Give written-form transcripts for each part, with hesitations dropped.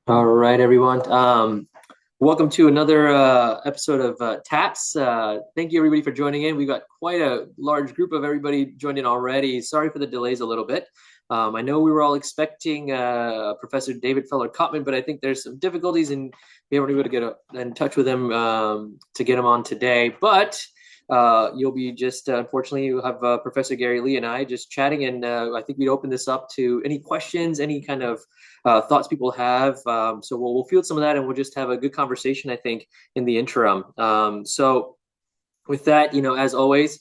All right, everyone. Welcome to another episode of TAPS. Thank you, everybody, for joining in. We've got quite a large group of everybody joined in already. Sorry for the delays a little bit. I know we were all expecting Professor David Feller-Cotman, but I think there's some difficulties, and we weren't able to get in touch with him to get him on today. But you'll be just, unfortunately, you have Professor Gary Lee and I just chatting, and I think we'd open this up to any questions, any kind of thoughts people have. So we'll field some of that, and we'll just have a good conversation, I think, in the interim. So with that, as always,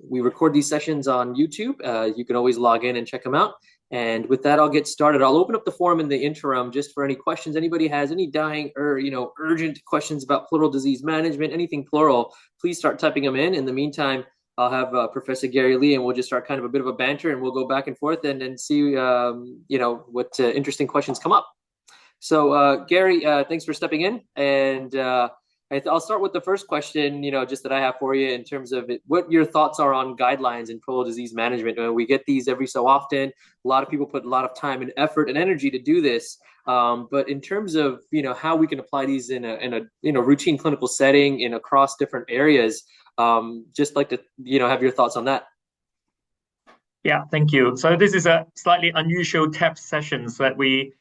we record these sessions on YouTube. You can always log in and check them out. And with that, I'll get started. I'll open up the forum in the interim just for any questions. Anybody has any dying or urgent questions about pleural disease management, anything pleural, please start typing them in. In the meantime, I'll have Professor Gary Lee, and we'll just start kind of a bit of a banter, and we'll go back and forth and see what interesting questions come up. So Gary, thanks for stepping in, and I'll start with the first question, just that I have for you in terms of what your thoughts are on guidelines in pleural disease management. We get these every so often. A lot of people put a lot of time and effort and energy to do this. But in terms of, how we can apply these in a routine clinical setting in across different areas, just like to, have your thoughts on that. Yeah, thank you. So this is a slightly unusual TAP session so that we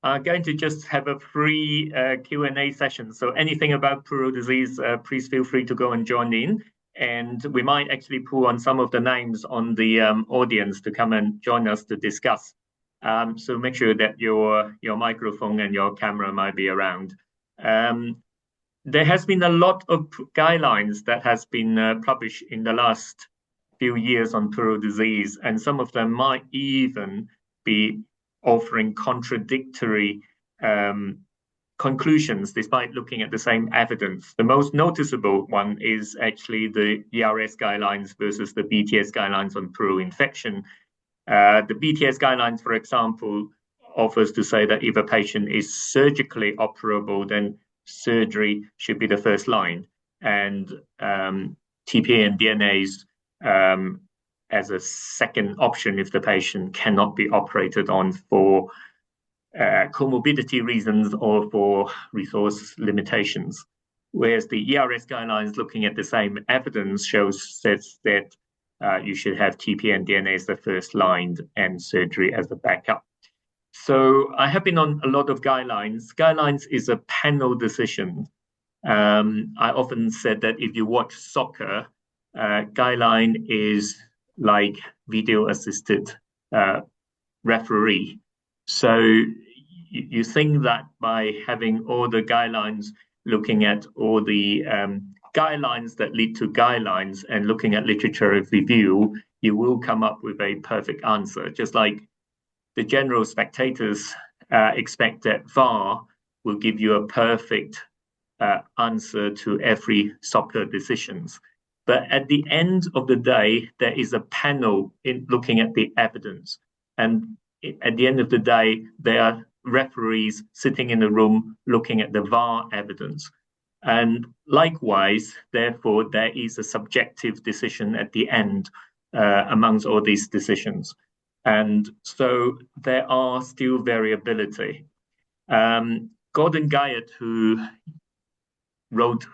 are going to just have a free Q&A session. So anything about pleural disease, please feel free to go and join in. And we might actually pull on some of the names on the audience to come and join us to discuss. So make sure that your microphone and your camera might be around. There has been a lot of guidelines that has been published in the last few years on pleural disease, and some of them might even be offering contradictory conclusions despite looking at the same evidence. The most noticeable one is actually the ERS guidelines versus the BTS guidelines on pleural infection. The BTS guidelines, for example, offers to say that if a patient is surgically operable, then surgery should be the first line, and TPA and DNAs as a second option if the patient cannot be operated on for comorbidity reasons or for resource limitations. Whereas the ERS guidelines, looking at the same evidence, says that you should have TPA and DNA as the first line and surgery as the backup. So I have been on a lot of guidelines. Guidelines is a panel decision. I often said that if you watch soccer, guideline is like video-assisted referee. So you think that by having all the guidelines, looking at all the guidelines that lead to guidelines and looking at literature review, you will come up with a perfect answer. Just like the general spectators expect that VAR will give you a perfect answer to every soccer decisions. But at the end of the day, there is a panel in looking at the evidence. And at the end of the day, there are referees sitting in the room looking at the VAR evidence. And likewise, therefore, there is a subjective decision at the end amongst all these decisions. And so there are still variability. Gordon Gairdner, who wrote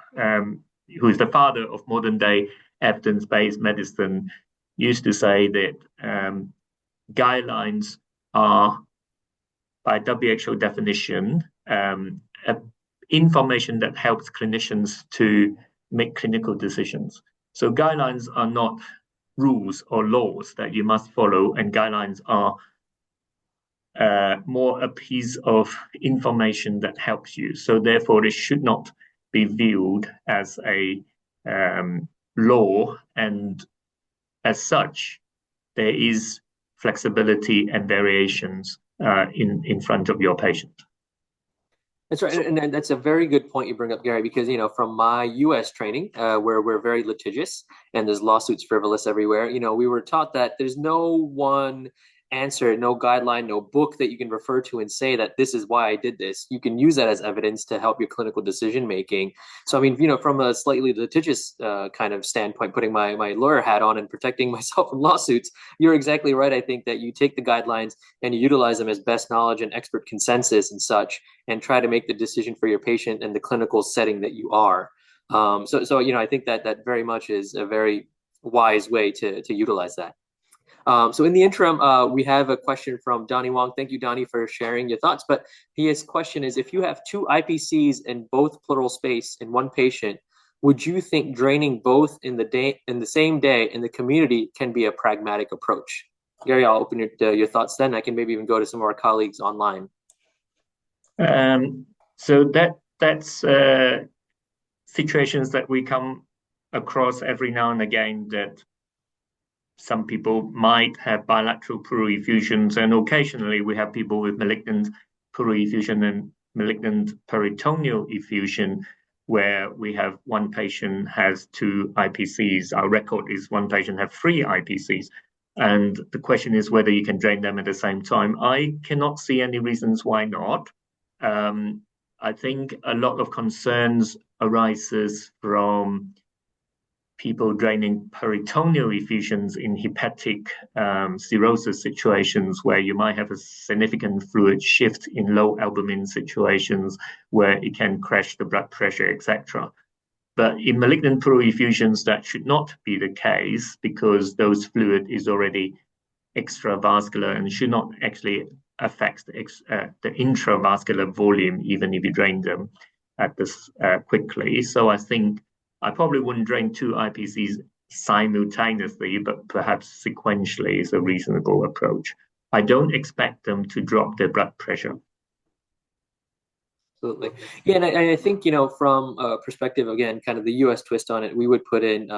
who is the father of modern day evidence-based medicine, used to say that guidelines are, by WHO definition, information that helps clinicians to make clinical decisions. So guidelines are not rules or laws that you must follow, and guidelines are more a piece of information that helps you. So therefore, it should not be viewed as a law, and as such, there is flexibility and variations in front of your patient. That's right, and that's a very good point you bring up, Gary, because from my U.S. training, where we're very litigious and there's lawsuits frivolous everywhere, we were taught that there's no one answer, no guideline, no book that you can refer to and say that this is why I did this. You can use that as evidence to help your clinical decision making. So, I mean, from a slightly litigious kind of standpoint, putting my lawyer hat on and protecting myself from lawsuits, you're exactly right. I think that you take the guidelines and you utilize them as best knowledge and expert consensus and such, and try to make the decision for your patient and the clinical setting that you are. So I think that very much is a very wise way to utilize that. So in the interim, we have a question from Donnie Wong. Thank you, Donnie, for sharing your thoughts. But his question is, if you have two IPCs in both pleural space in one patient, would you think draining both in the same day in the community can be a pragmatic approach? Gary, I'll open your thoughts then. I can maybe even go to some of our colleagues online. So that's situations that we come across every now and again, that some people might have bilateral pleural effusions, and occasionally we have people with malignant pleural effusion and malignant peritoneal effusion, where we have one patient has two IPCs. Our record is one patient have three IPCs. And the question is whether you can drain them at the same time. I cannot see any reasons why not. I think a lot of concerns arises from people draining peritoneal effusions in hepatic cirrhosis situations, where you might have a significant fluid shift in low albumin situations where it can crash the blood pressure, etc. But in malignant pleural effusions, that should not be the case, because those fluid is already extravascular and should not actually affect the intravascular volume, even if you drain them at this quickly. So I think I probably wouldn't drain two IPCs simultaneously, but perhaps sequentially is a reasonable approach. I don't expect them to drop their blood pressure. Absolutely. Yeah, and I think, from a perspective, again, kind of the US twist on it, we would put in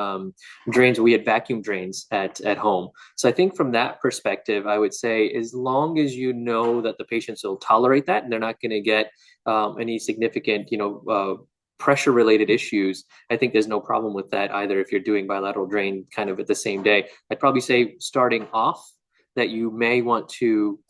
drains. We had vacuum drains at home. So I think from that perspective, I would say as long as you know that the patients will tolerate that and they're not going to get any significant, pressure related issues, I think there's no problem with that either if you're doing bilateral drain kind of at the same day. I'd probably say starting off that you may want to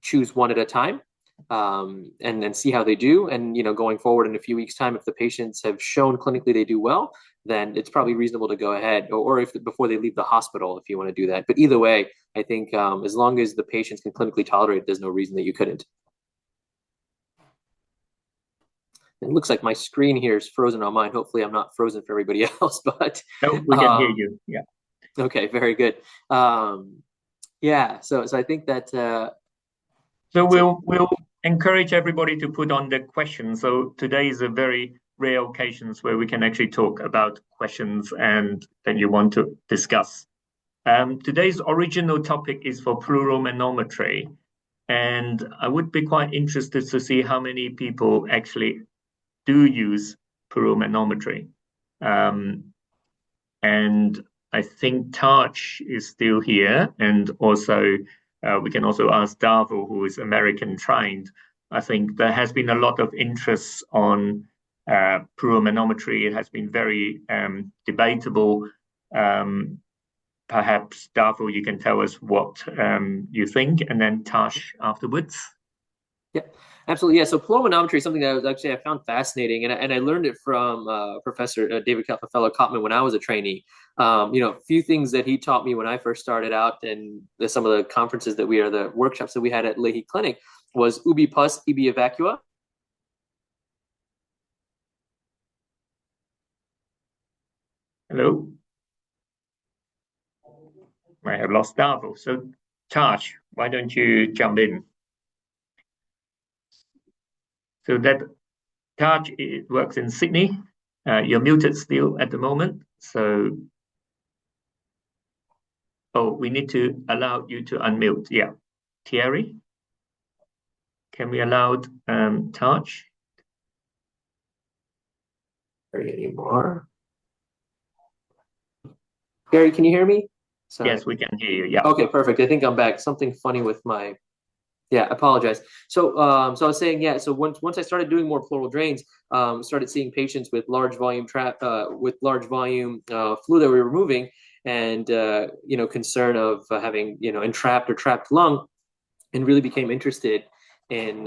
choose one at a time. And then see how they do. And, going forward in a few weeks' time, if the patients have shown clinically they do well, then it's probably reasonable to go ahead, or if before they leave the hospital, if you want to do that. But either way, I think as long as the patients can clinically tolerate it, there's no reason that you couldn't. It looks like my screen here is frozen on mine. Hopefully I'm not frozen for everybody else, but no, we can hear you. Yeah. Okay, very good. Yeah, so I think that so we'll encourage everybody to put on their questions. So today is a very rare occasion where we can actually talk about questions and that you want to discuss. Today's original topic is for pleural manometry, and I would be quite interested to see how many people actually do use pleural manometry. And I think Taj is still here, and also we can also ask Dhaval, who is American trained. I think there has been a lot of interest on pleural manometry. It has been very debatable. Perhaps, Dhaval, you can tell us what you think, and then Taj afterwards. Yeah, absolutely. Yeah, so pleural manometry is something that I found fascinating, and I learned it from Professor David Fellow Cotman when I was a trainee. A few things that he taught me when I first started out, and some of the conferences that the workshops that we had at Leahy Clinic was ubi pus, ibi evacua. Hello. I have lost Dhaval. So, Taj, why don't you jump in? So that Taj works in Sydney. You're muted still at the moment. So, we need to allow you to unmute. Yeah. Thierry, can we allow Taj? Anymore. Gary, can you hear me? Sorry. Yes, we can hear you. Yeah. Okay, perfect. I think I'm back. Something funny with my. Yeah, I apologize. So, so I was saying, yeah. So once I started doing more pleural drains, started seeing patients with large volume fluid that we were removing, and concern of having entrapped or trapped lung, and really became interested in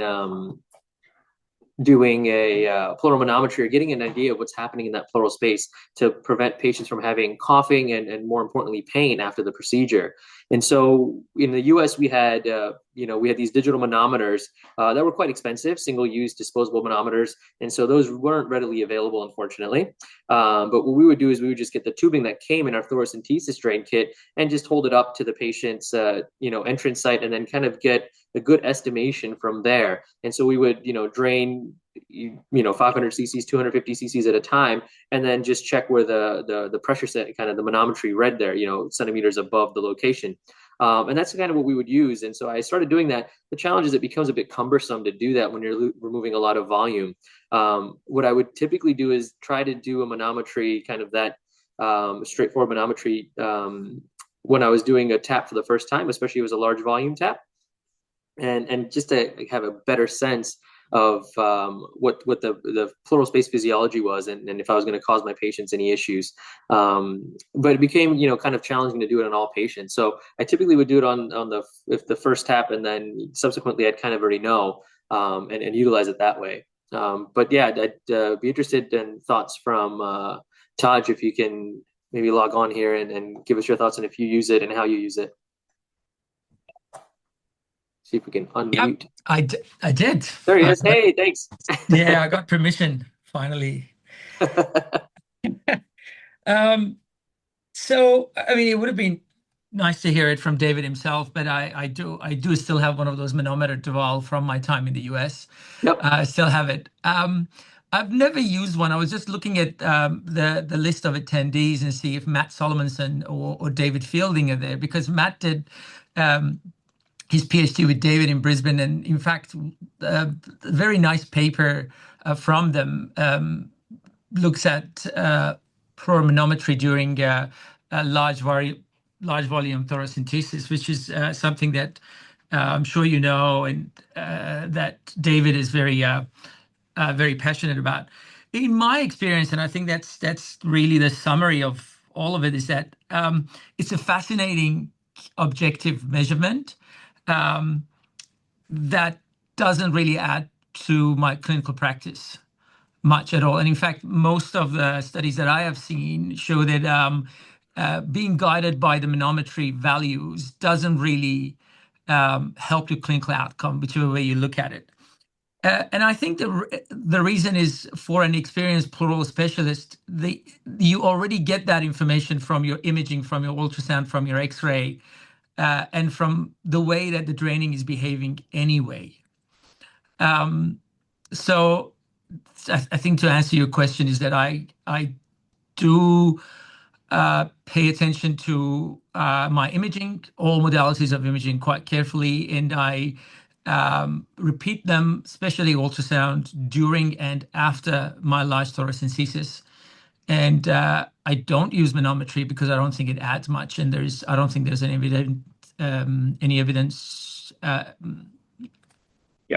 doing a pleural manometry or getting an idea of what's happening in that pleural space to prevent patients from having coughing and more importantly, pain after the procedure. And so in the US, we had these digital manometers that were quite expensive, single-use disposable manometers. And so those weren't readily available, unfortunately. But what we would do is we would just get the tubing that came in our thoracentesis drain kit and just hold it up to the patient's entrance site, and then kind of get a good estimation from there. And so we would drain 500 cc's, 250 cc's at a time, and then just check where the pressure set, kind of the manometry read there, centimeters above the location. And that's kind of what we would use. And so I started doing that. The challenge is it becomes a bit cumbersome to do that when you're removing a lot of volume. What I would typically do is try to do a manometry, kind of that straightforward manometry, when I was doing a tap for the first time, especially if it was a large volume tap, and just to have a better sense of what the pleural space physiology was, and if I was going to cause my patients any issues. But it became kind of challenging to do it on all patients. So I typically would do it on the first tap, and then subsequently I'd kind of already know and utilize it that way. But yeah, I'd be interested in thoughts from Taj, if you can maybe log on here and give us your thoughts on if you use it and how you use it. See if we can unmute. Yep, I did. There he is. Hey, thanks. Yeah, I got permission finally. So I mean, it would have been nice to hear it from David himself, but I do still have one of those manometer Dhaval from my time in the US. Yep. I still have it. I've never used one. I was just looking at the list of attendees and see if Matt Solomonson or David Fielding are there, because Matt did his PhD with David in Brisbane, and in fact, a very nice paper from them looks at pleural manometry during large volume thoracentesis, which is something that I'm sure you know, and that David is very passionate about. In my experience, and I think that's really the summary of all of it, is that it's a fascinating objective measurement that doesn't really add to my clinical practice much at all. And in fact, most of the studies that I have seen show that being guided by the manometry values doesn't really help your clinical outcome, whichever way you look at it. And I think the reason is, for an experienced pleural specialist, you already get that information from your imaging, from your ultrasound, from your X-ray, and from the way that the draining is behaving anyway. So I think, to answer your question, is that I do pay attention to my imaging, all modalities of imaging, quite carefully, and I repeat them, especially ultrasound, during and after my large thoracentesis. And I don't use manometry because I don't think it adds much, and I don't think there's any evidence to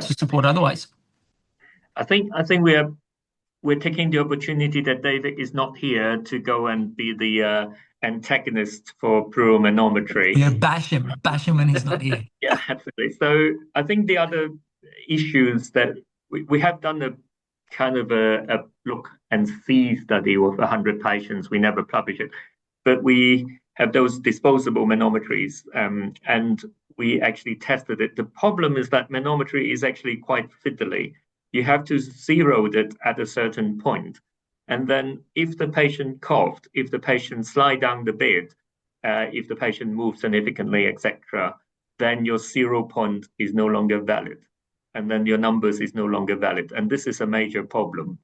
support otherwise. I think we're taking the opportunity that David is not here to go and be the antagonist for pleural manometry. Yeah, bash him when he's not here. Yeah, absolutely. So I think the other issues that we have done a kind of a look and see study with 100 patients. We never publish it, but we have those disposable manometries, and we actually tested it. The problem is that manometry is actually quite fiddly. You have to zero it at a certain point. And then if the patient coughed, if the patient slide down the bed, if the patient moves significantly, etc., then your 0 point is no longer valid. And then your numbers is no longer valid. And this is a major problem.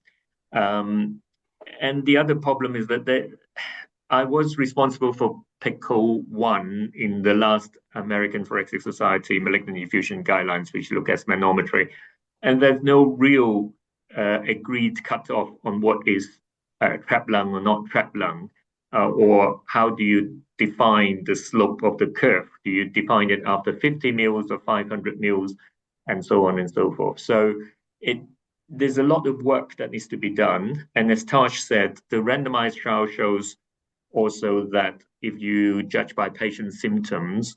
And the other problem is that I was responsible for PICO 1 in the last American Thoracic Society Malignant Effusion Guidelines, which look at manometry. And there's no real agreed cutoff on what is trapped lung or not trapped lung, or how do you define the slope of the curve? Do you define it after 50 mils or 500 mils, and so on and so forth? So there's a lot of work that needs to be done. And as Taj said, the randomized trial shows also that if you judge by patient symptoms,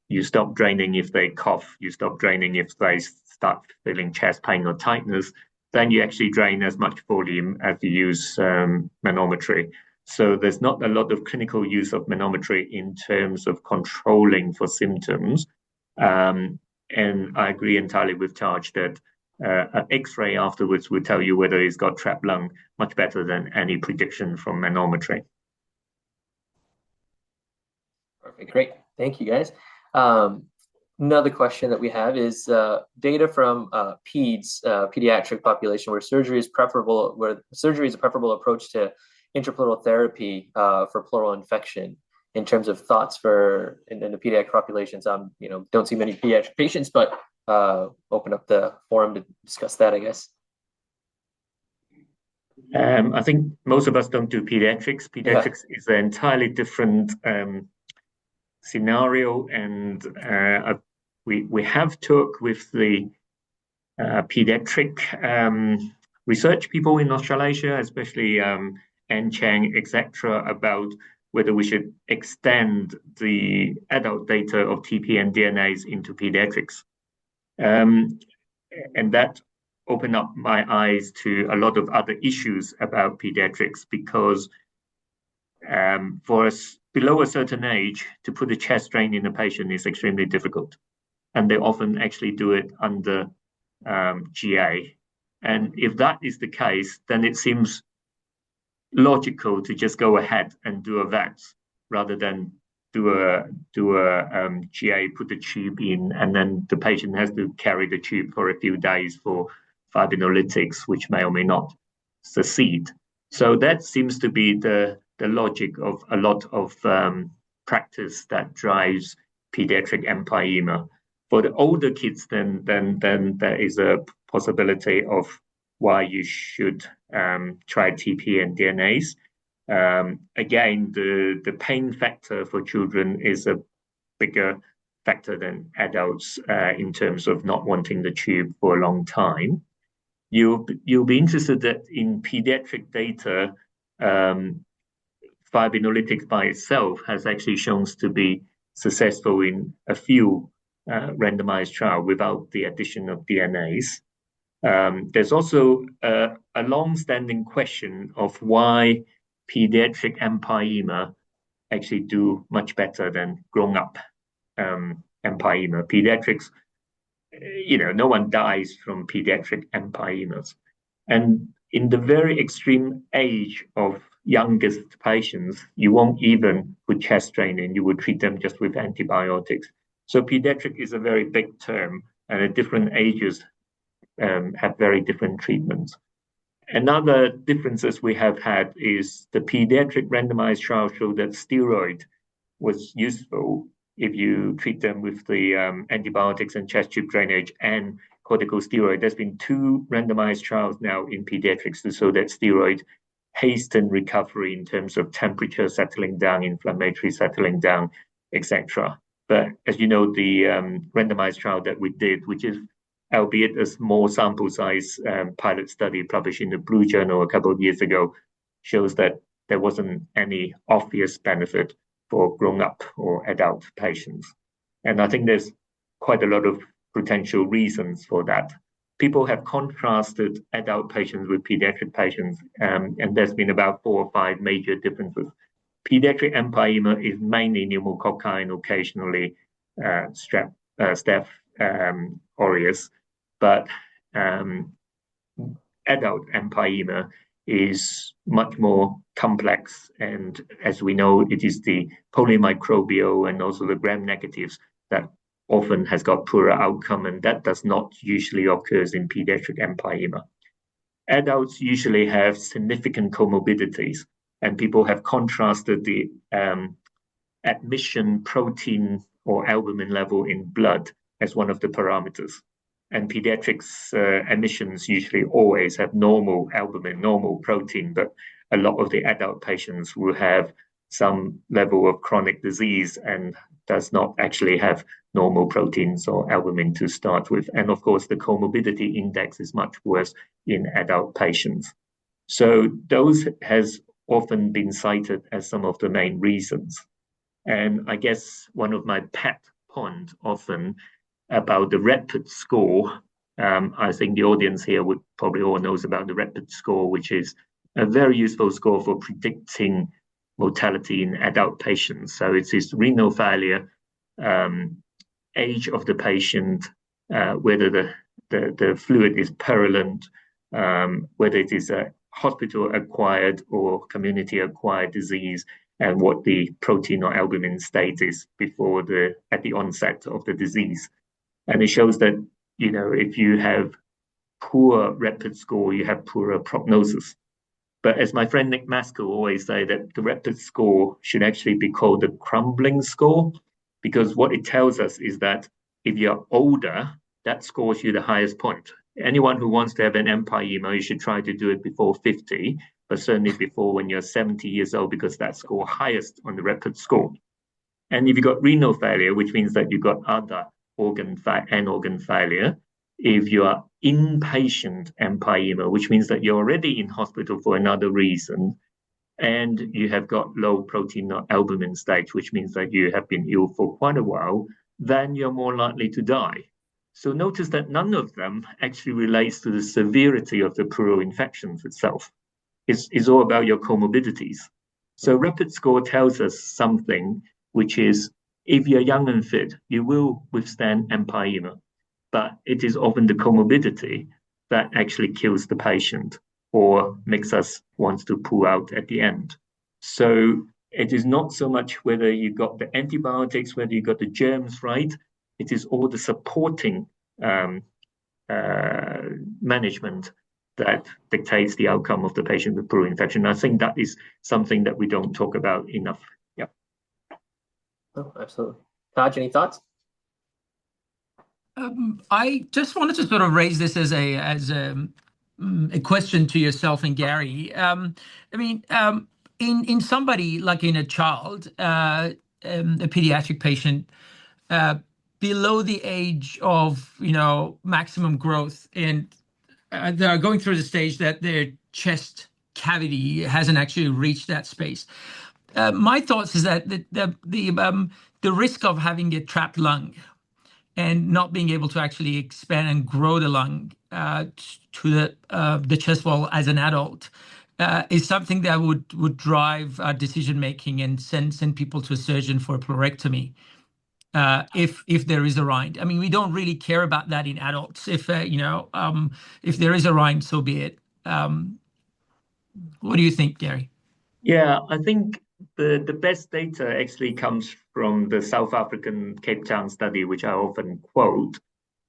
you stop draining if they cough, you stop draining if they start feeling chest pain or tightness, then you actually drain as much volume as you use manometry. So there's not a lot of clinical use of manometry in terms of controlling for symptoms. And I agree entirely with Taj that an X-ray afterwards will tell you whether he's got trapped lung much better than any prediction from manometry. Perfect, great. Thank you, guys. Another question that we have is data from pediatric population where surgery is a preferable approach to intrapleural therapy for pleural infection. In terms of thoughts for in the pediatric populations, don't see many pediatric patients, but open up the forum to discuss that, I guess. I think most of us don't do pediatrics. Pediatrics is an entirely different scenario, and we have talked with the pediatric research people in Australasia, especially Anne Chang, etc., about whether we should extend the adult data of TP and DNAs into pediatrics. And that opened up my eyes to a lot of other issues about pediatrics, because for us below a certain age to put a chest drain in a patient is extremely difficult. And they often actually do it under GA. And if that is the case, then it seems logical to just go ahead and do a VATS rather than do a GA, put the tube in, and then the patient has to carry the tube for a few days for fibrinolytics, which may or may not succeed. So that seems to be the logic of a lot of practice that drives pediatric empyema. For the older kids, then there is a possibility of why you should try TP and DNAs. Again, the pain factor for children is a bigger factor than adults in terms of not wanting the tube for a long time. You'll be interested that in pediatric data, fibrinolytics by itself has actually shown to be successful in a few randomized trials without the addition of DNAs. There's also a long-standing question of why pediatric empyema actually do much better than grown-up empyema. Pediatrics, no one dies from pediatric empyemas. And in the very extreme age of youngest patients, you won't even put chest drain in, you would treat them just with antibiotics. So pediatric is a very big term, and at different ages have very different treatments. Another differences we have had is the pediatric randomized trial showed that steroid was useful if you treat them with the antibiotics and chest tube drainage and corticosteroid. There's been 2 randomized trials now in pediatrics to show that steroid hasten recovery in terms of temperature settling down, inflammatory settling down, etc. But as you know, the randomized trial that we did, which is albeit a small sample size pilot study published in the Blue Journal a couple of years ago, shows that there wasn't any obvious benefit for grown-up or adult patients. And I think there's quite a lot of potential reasons for that. People have contrasted adult patients with pediatric patients, and there's been about 4 or 5 major differences. Pediatric empyema is mainly pneumococci and occasionally Staph aureus, but adult empyema is much more complex, and as we know, it is the polymicrobial and also the gram-negatives that often has got poorer outcome, and that does not usually occurs in pediatric empyema. Adults usually have significant comorbidities, and people have contrasted the admission protein or albumin level in blood as one of the parameters. And pediatrics admissions usually always have normal albumin, normal protein, but a lot of the adult patients will have some level of chronic disease and does not actually have normal proteins or albumin to start with. And of course, the comorbidity index is much worse in adult patients. So those has often been cited as some of the main reasons. And I guess one of my pet points often about the RAPID score, I think the audience here would probably all knows about the RAPID score, which is a very useful score for predicting mortality in adult patients. So it's this renal failure, age of the patient, whether the fluid is purulent, whether it is a hospital-acquired or community-acquired disease, and what the protein or albumin state is at the onset of the disease. And it shows that, if you have poor RAPID score, you have poorer prognosis. But as my friend Nick Maskell always say, that the RAPID score should actually be called the crumbling score, because what it tells us is that if you're older, that scores you the highest point. Anyone who wants to have an empyema, you should try to do it before 50, but certainly before when you're 70 years old, because that score highest on the RAPID score. And if you've got renal failure, which means that you've got other organ failure, if you are inpatient empyema, which means that you're already in hospital for another reason, and you have got low protein or albumin stage, which means that you have been ill for quite a while, then you're more likely to die. So notice that none of them actually relates to the severity of the pleural infections itself. It's all about your comorbidities. So RAPID score tells us something, which is if you're young and fit, you will withstand empyema. But it is often the comorbidity that actually kills the patient or makes us want to pull out at the end. So it is not so much whether you got the antibiotics, whether you got the germs right. It is all the supporting management that dictates the outcome of the patient with pleural infection. I think that is something that we don't talk about enough. Yeah. Oh, absolutely. Taj, any thoughts? I just wanted to sort of raise this as a question to yourself and Gary. In somebody like in a child, a pediatric patient below the age of maximum growth, and they're going through the stage that their chest cavity hasn't actually reached that space. My thoughts is that the risk of having a trapped lung and not being able to actually expand and grow the lung to the chest wall as an adult is something that would drive decision making and send people to a surgeon for a pleurectomy if there is a rind. I mean, we don't really care about that in adults. If there is a rind, so be it. What do you think, Gary? Yeah, I think the best data actually comes from the South African Cape Town study, which I often quote,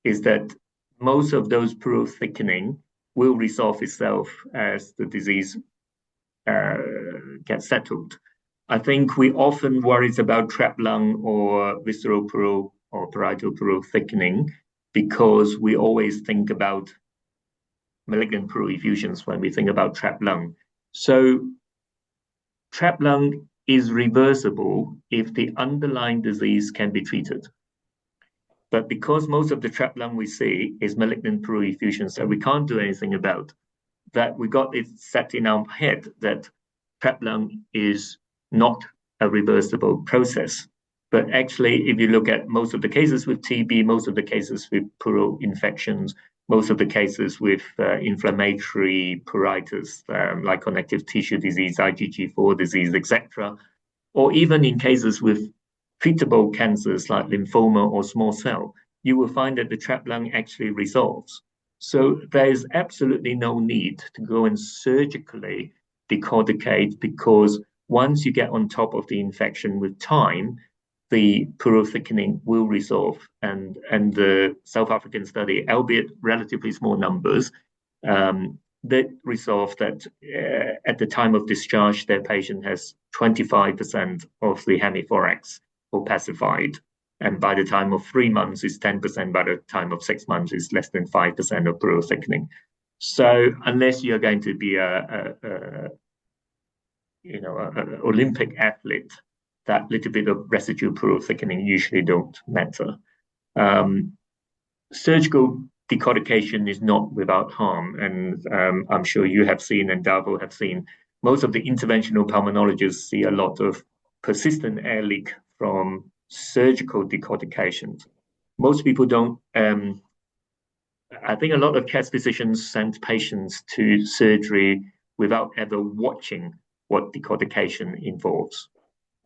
is that most of those pleural thickening will resolve itself as the disease gets settled. I think we often worry about trapped lung or visceral pleural or parietal pleural thickening because we always think about malignant pleural effusions when we think about trapped lung. So trapped lung is reversible if the underlying disease can be treated. But because most of the trapped lung we see is malignant pleural effusions that we can't do anything about, that we got it set in our head that trapped lung is not a reversible process. But actually, if you look at most of the cases with TB, most of the cases with pleural infections, most of the cases with inflammatory pruritus, like connective tissue disease, IgG4 disease, etc., or even in cases with treatable cancers like lymphoma or small cell, you will find that the trapped lung actually resolves. So there is absolutely no need to go and surgically decorticate, because once you get on top of the infection with time, the pleural thickening will resolve. And the South African study, albeit relatively small numbers, that resolved that at the time of discharge, their patient has 25% of the hemithorax opacified. And by the time of 3 months, it's 10%. By the time of 6 months, it's less than 5% of pleural thickening. So unless you're going to be an Olympic athlete, that little bit of residual pleural thickening usually don't matter. Surgical decortication is not without harm, and I'm sure you have seen and Dhaval have seen most of the interventional pulmonologists see a lot of persistent air leak from surgical decortications. Most people don't. I think a lot of chest physicians send patients to surgery without ever watching what decortication involves.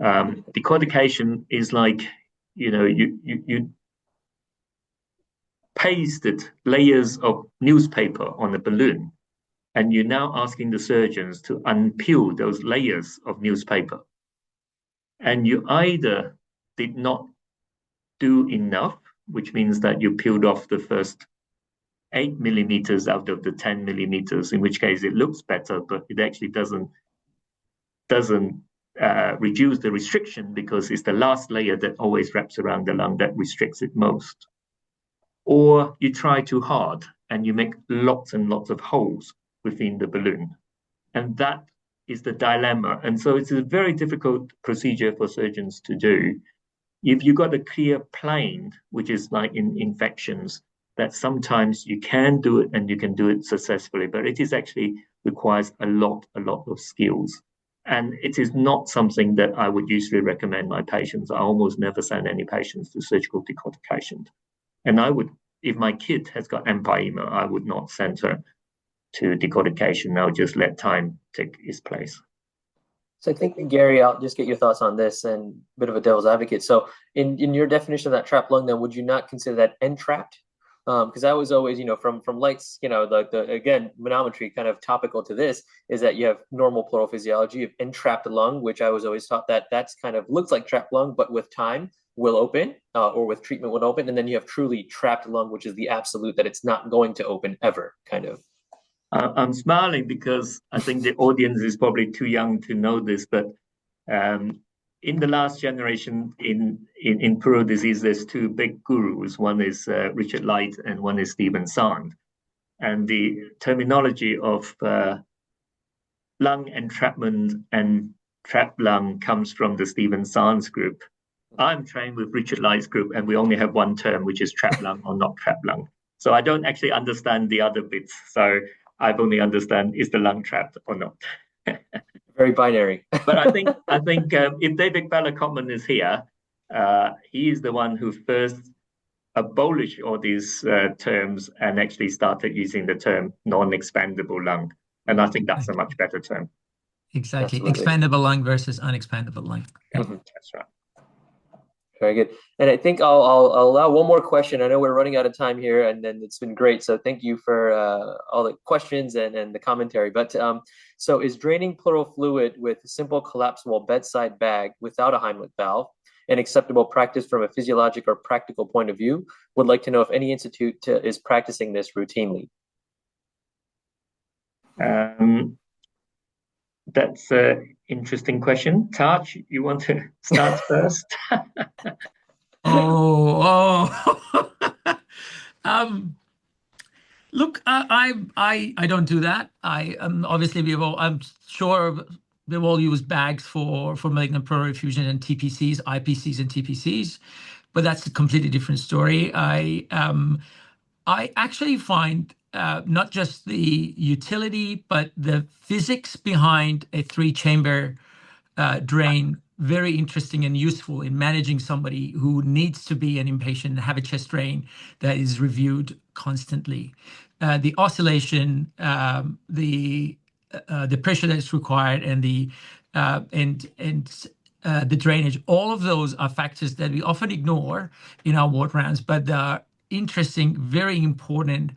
Decortication is like, you pasted layers of newspaper on a balloon, and you're now asking the surgeons to unpeel those layers of newspaper. And you either did not do enough, which means that you peeled off the first 8 millimeters out of the 10 millimeters, in which case it looks better, but it actually doesn't reduce the restriction, because it's the last layer that always wraps around the lung that restricts it most. Or you try too hard and you make lots and lots of holes within the balloon. And that is the dilemma. And so it's a very difficult procedure for surgeons to do. If you've got a clear plane, which is like in infections, that sometimes you can do it and you can do it successfully, but it is actually requires a lot of skills. And it is not something that I would usually recommend my patients. I almost never send any patients to surgical decortication. And I would, if my kid has got empyema, I would not send her to decortication. I'll just let time take its place. So I think, Gary, I'll just get your thoughts on this, and a bit of a devil's advocate. So in your definition of that trapped lung, then would you not consider that entrapped? Because I was always, from lights, the again, manometry kind of topical to this is that you have normal pleural physiology of entrapped lung, which I was always taught that that's kind of looks like trapped lung, but with time will open, or with treatment would open. And then you have truly trapped lung, which is the absolute that it's not going to open ever, kind of. I'm smiling because I think the audience is probably too young to know this, but in the last generation in pleural disease, there's two big gurus. One is Richard Light and one is Stephen Sand. And the terminology of lung entrapment and trapped lung comes from the Stephen Sand's group. I'm trained with Richard Light's group, and we only have one term, which is trapped lung or not trapped lung. So I don't actually understand the other bits. So I've only understand is the lung trapped or not. Very binary. But I think if David Bella-Cotman is here, he is the one who first abolished all these terms and actually started using the term non-expandable lung. And I think that's a much better term. Exactly. Absolutely. Expandable lung versus unexpandable lung. Yeah, that's right. Very good. And I think I'll allow one more question. I know we're running out of time here, and then it's been great. So thank you for all the questions and the commentary. But so is draining pleural fluid with a simple collapsible bedside bag without a Heimlich valve an acceptable practice from a physiologic or practical point of view? Would like to know if any institute is practicing this routinely. That's an interesting question. Taj, you want to start first? Look, I don't do that. Obviously I'm sure we've all used bags for malignant pleural effusion and TPCs, IPCs and TPCs, but that's a completely different story. I actually find not just the utility, but the physics behind a 3-chamber drain very interesting and useful in managing somebody who needs to be an inpatient and have a chest drain that is reviewed constantly. The oscillation, the pressure that's required, and the drainage, all of those are factors that we often ignore in our ward rounds, but they are interesting, very important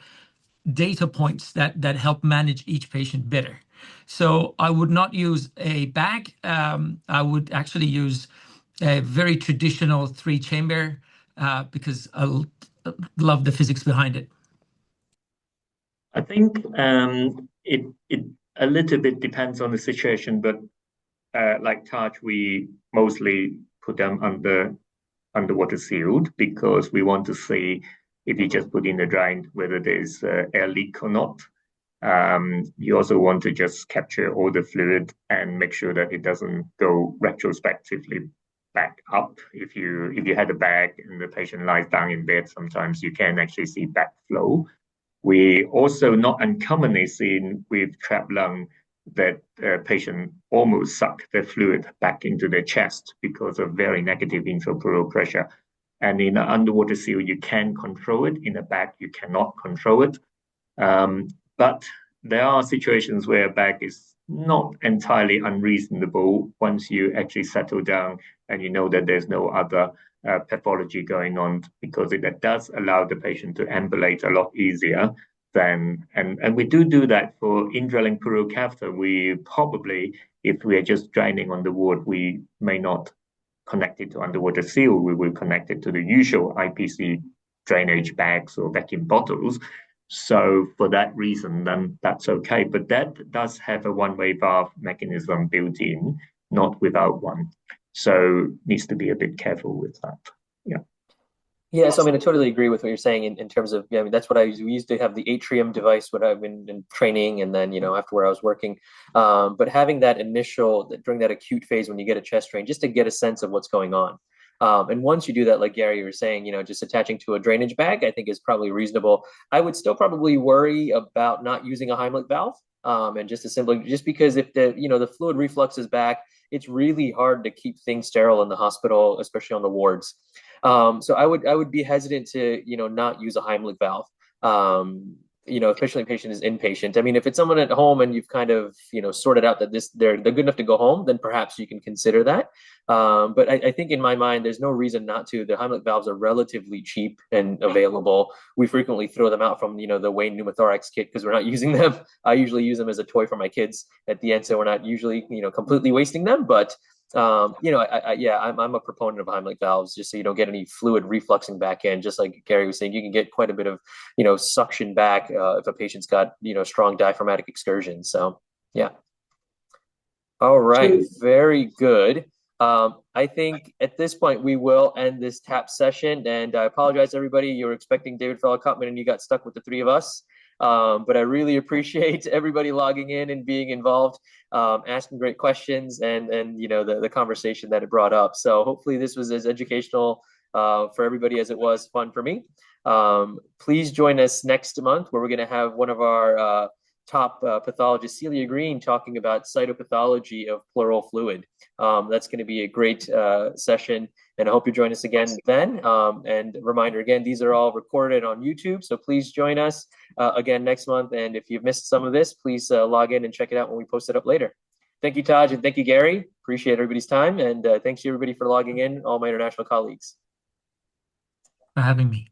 data points that help manage each patient better. So I would not use a bag. I would actually use a very traditional 3-chamber because I love the physics behind it. I think it a little bit depends on the situation, but like Taj, we mostly put them underwater sealed because we want to see if you just put in the drain whether there's air leak or not. You also want to just capture all the fluid and make sure that it doesn't go retrospectively back up. If you had a bag and the patient lies down in bed, sometimes you can actually see backflow. We also not uncommonly seen with trapped lung that patient almost suck the fluid back into their chest because of very negative intrapleural pressure. And in an underwater seal, you can control it. In a bag, you cannot control it. But there are situations where a bag is not entirely unreasonable once you actually settle down and you know that there's no other pathology going on, because it does allow the patient to ambulate a lot easier than, and we do that for indwelling pleural catheter. We probably, if we are just draining on the ward, we may not connect it to underwater seal. We will connect it to the usual IPC drainage bags or vacuum bottles. So for that reason, then that's okay. But that does have a one-way valve mechanism built in, not without one. So needs to be a bit careful with that. Yeah. Yeah, so I mean, I totally agree with what you're saying in terms of, yeah, I mean, that's what we used to have the atrium device when I've been in training, and then, after where I was working. But having that during that acute phase when you get a chest drain, just to get a sense of what's going on. And once you do that, like Gary, you were saying, just attaching to a drainage bag, I think is probably reasonable. I would still probably worry about not using a Heimlich valve. And just because if the fluid reflux is back, it's really hard to keep things sterile in the hospital, especially on the wards. So I would be hesitant to not use a Heimlich valve. Especially if the patient is inpatient. I mean, if it's someone at home and you've kind of sorted out that they're good enough to go home, then perhaps you can consider that. But I think in my mind, there's no reason not to. The Heimlich valves are relatively cheap and available. We frequently throw them out from the Wayne pneumothorax kit because we're not using them. I usually use them as a toy for my kids at the end, so we're not usually completely wasting them. But I'm a proponent of Heimlich valves just so you don't get any fluid refluxing back in. Just like Gary was saying, you can get quite a bit of suction back if a patient's got strong diaphragmatic excursion. So yeah. All right, very good. I think at this point we will end this tap session, and I apologize everybody. You were expecting David Feller-Cutman and you got stuck with the three of us. But I really appreciate everybody logging in and being involved, asking great questions, and the conversation that it brought up. So hopefully this was as educational for everybody as it was fun for me. Please join us next month where we're going to have one of our top pathologists, Celia Green, talking about cytopathology of pleural fluid. That's going to be a great session, and I hope you join us again then. And reminder again, these are all recorded on YouTube, so please join us again next month. And if you've missed some of this, please log in and check it out when we post it up later. Thank you, Taj, and thank you, Gary. Appreciate everybody's time, and thanks to everybody for logging in, all my international colleagues. For having me.